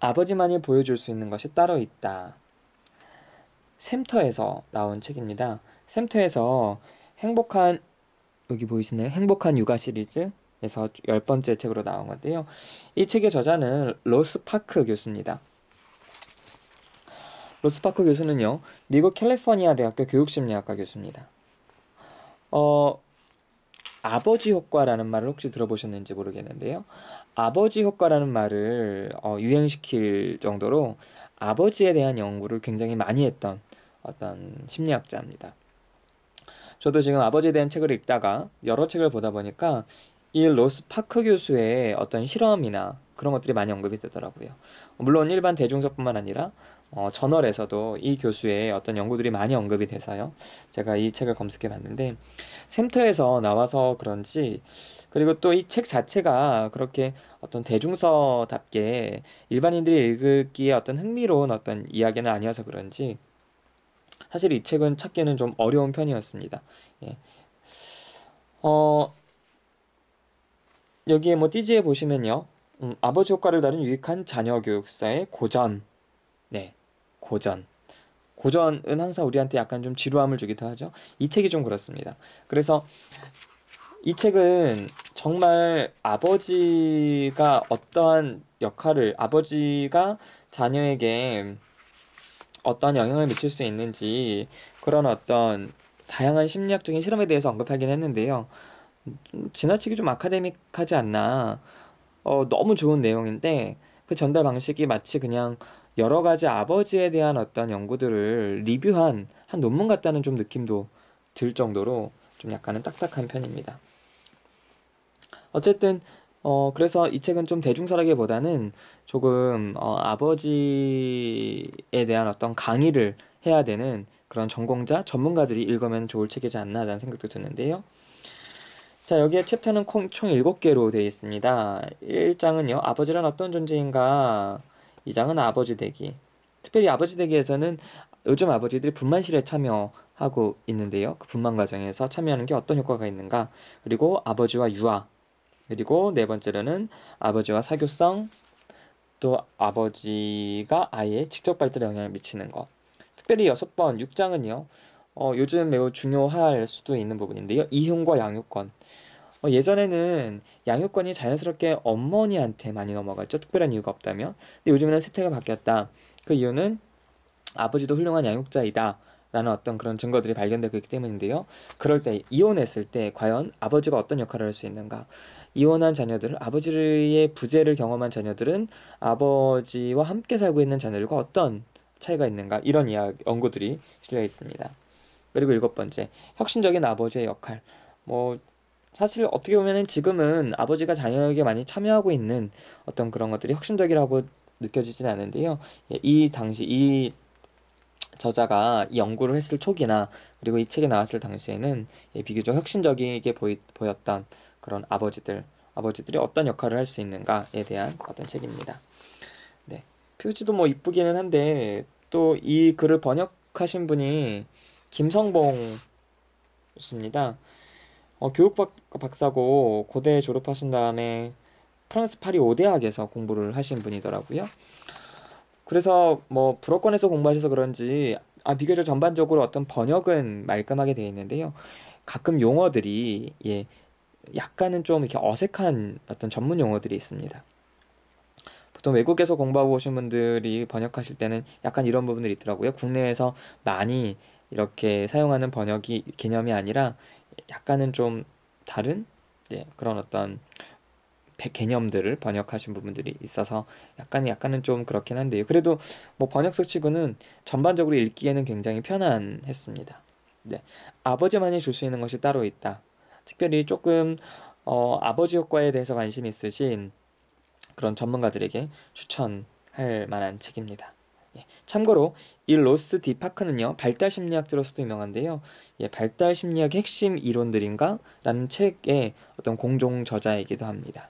아버지만이 보여줄 수 있는 것이 따로 있다. 샘터에서 나온 책입니다. 샘터에서 행복한, 여기 보이시나요? 행복한 육아 시리즈에서 10번째 책으로 나온 건데요. 이 책의 저자는 로스 파크 교수입니다. 로스 파크 교수는요, 미국 캘리포니아 대학교 교육심리학과 교수입니다. 아버지 효과라는 말을 혹시 들어보셨는지 모르겠는데요. 아버지 효과라는 말을 유행시킬 정도로 아버지에 대한 연구를 굉장히 많이 했던 어떤 심리학자입니다. 저도 지금 아버지에 대한 책을 읽다가 여러 책을 보다 보니까 이 로스 파크 교수의 어떤 실험이나 그런 것들이 많이 언급이 되더라고요. 물론 일반 대중서뿐만 아니라 저널에서도 이 교수의 어떤 연구들이 많이 언급이 돼서요. 제가 이 책을 검색해 봤는데 샘터에서 나와서 그런지, 그리고 또 이 책 자체가 그렇게 어떤 대중서답게 일반인들이 읽기에 어떤 흥미로운 어떤 이야기는 아니어서 그런지 사실 이 책은 찾기는 좀 어려운 편이었습니다. 예. 여기에 뭐 띠지에 보시면요. 아버지 효과를 다룬 유익한 자녀 교육사의 고전. 네, 고전. 고전은 항상 우리한테 약간 좀 지루함을 주기도 하죠. 이 책이 좀 그렇습니다. 그래서 이 책은 정말 아버지가 어떠한 역할을, 아버지가 자녀에게 어떤 영향을 미칠 수 있는지, 그런 어떤 다양한 심리학적인 실험에 대해서 언급하긴 했는데요. 지나치게 좀 아카데믹하지 않나. 너무 좋은 내용인데 그 전달 방식이 마치 그냥 여러 가지 아버지에 대한 어떤 연구들을 리뷰한 한 논문 같다는 좀 느낌도 들 정도로 좀 약간은 딱딱한 편입니다. 어쨌든 그래서 이 책은 좀 대중서라기보다는 조금 아버지에 대한 어떤 강의를 해야 되는 그런 전공자, 전문가들이 읽으면 좋을 책이지 않나라는 생각도 드는데요. 자, 여기에 챕터는 총 7개로 되어 있습니다. 1장은요, 아버지란 어떤 존재인가? 2장은 아버지 되기. 특별히 아버지 되기에서는 요즘 아버지들이 분만실에 참여하고 있는데요. 그 분만 과정에서 참여하는 게 어떤 효과가 있는가? 그리고 아버지와 유아. 그리고 네 번째로는 아버지와 사교성, 또 아버지가 아이의 직접 발달에 영향을 미치는 것. 특별히 6번, 6장은요, 요즘 매우 중요할 수도 있는 부분인데요. 이혼과 양육권. 예전에는 양육권이 자연스럽게 어머니한테 많이 넘어갔죠. 특별한 이유가 없다면. 근데 요즘에는 세태가 바뀌었다. 그 이유는 아버지도 훌륭한 양육자이다 라는 어떤 그런 증거들이 발견되고 있기 때문인데요. 그럴 때, 이혼했을 때 과연 아버지가 어떤 역할을 할 수 있는가? 이혼한 자녀들, 아버지의 부재를 경험한 자녀들은 아버지와 함께 살고 있는 자녀들과 어떤 차이가 있는가? 이런 연구들이 실려 있습니다. 그리고 7번째, 혁신적인 아버지의 역할. 뭐 사실 어떻게 보면은 지금은 아버지가 자녀에게 많이 참여하고 있는 어떤 그런 것들이 혁신적이라고 느껴지진 않은데요. 예, 이 당시 이 저자가 이 연구를 했을 초기나 그리고 이 책이 나왔을 당시에는 비교적 혁신적이게 보였던 그런 아버지들이 어떤 역할을 할 수 있는가에 대한 어떤 책입니다. 네, 표지도 뭐 이쁘기는 한데 또 이 글을 번역하신 분이 김성봉 씨입니다. 교육 박사고 고대 졸업하신 다음에 프랑스 파리 5대학에서 공부를 하신 분이더라고요. 그래서 뭐 불어권에서 공부하셔서 그런지 비교적 전반적으로 어떤 번역은 말끔하게 되어 있는데요. 가끔 용어들이 약간은 좀 이렇게 어색한 어떤 전문 용어들이 있습니다. 보통 외국에서 공부하고 오신 분들이 번역하실 때는 약간 이런 부분들이 있더라고요. 국내에서 많이 이렇게 사용하는 번역이 개념이 아니라 약간은 좀 다른 그런 어떤 개념들을 번역하신 부분들이 있어서 약간은 좀 그렇긴 한데요. 그래도 뭐 번역서 치고는 전반적으로 읽기에는 굉장히 편안했습니다. 네, 아버지만이 줄 수 있는 것이 따로 있다. 특별히 조금 아버지 효과에 대해서 관심이 있으신 그런 전문가들에게 추천할 만한 책입니다. 참고로 이 로스 디파크는요 발달 심리학자로서도 유명한데요. 발달 심리학의 핵심 이론들인가? 라는 책의 어떤 공동 저자이기도 합니다.